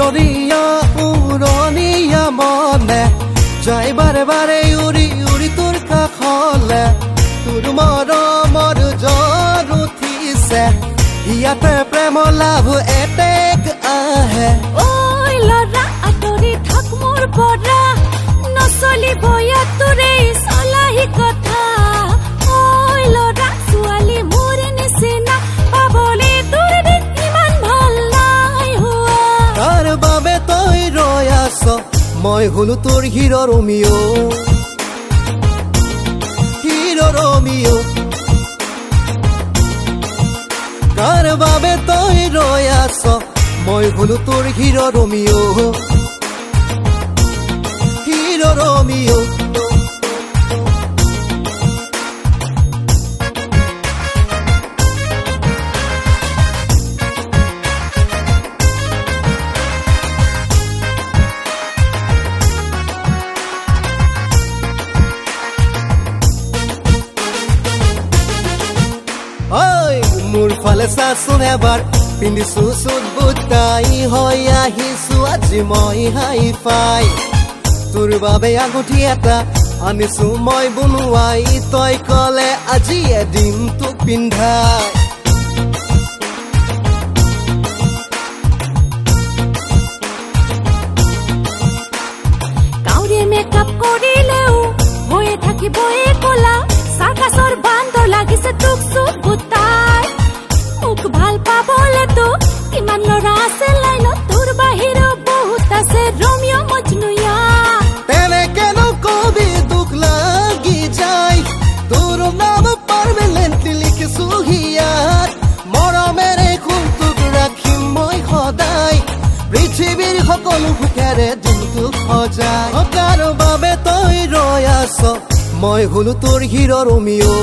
নৰিয়া উৰণীয়া মনে যাই বাৰে বাৰে উৰি উৰি তোৰ কাষলে তোৰ মৰমৰ জ্বৰ উঠিছে ইয়াতে প্ৰেম লাভ এতেক আহে ঐ লৰা আঁতৰি থাক মোৰ পৰা নচলিব ইয়াত তোৰে চলাহি কথা ঐ লৰা ছোৱালী মোৰ নিচিনা পাবলে তোৰ দিন ইমান ভাল নাই হোৱা তাৰ বাবে তই ৰৈ আছ মই হলো তোৰ হিৰো ৰোমিও কাৰ বাবে তই ৰৈ আছ মই হলো তোৰ হিৰো ৰোমিও মোৰ ফালে চাচোন এবাৰ পিন্ধিছো চুট বুটাই হৈ আহিছো আজি মই হাই ফাই তোৰ বাবে আঙুঠি এটা আনিছো মই বনোৱাই তই কলে আজি এদিন তোক পিন্ধাই কাউৰে মেকআপ কৰিলেও হৈয়ে থাকিব এই কলা চাৰ্কাছৰ বান্দৰ লাগিছে তোক চুট বুটাই মোক ভাল পাবলে তো কিমান ল'ৰা আছে লাইনত তোৰ বাহিৰেও বহুত আছে ৰোমিও মজনুয়া তেনেকে নকবি দুখ লাগি যায় তোৰ নাম পাৰ্মানেণ্টলি লিখিছো হিয়াত মৰমেৰে খুব ৰাখিম মই সদায় পৃথিৱীৰ সকলো সুখেৰে দিনটোক সজাই কাৰ বাবে তই ৰৈ আছ মই হলো তোৰ হিৰো ৰোমিও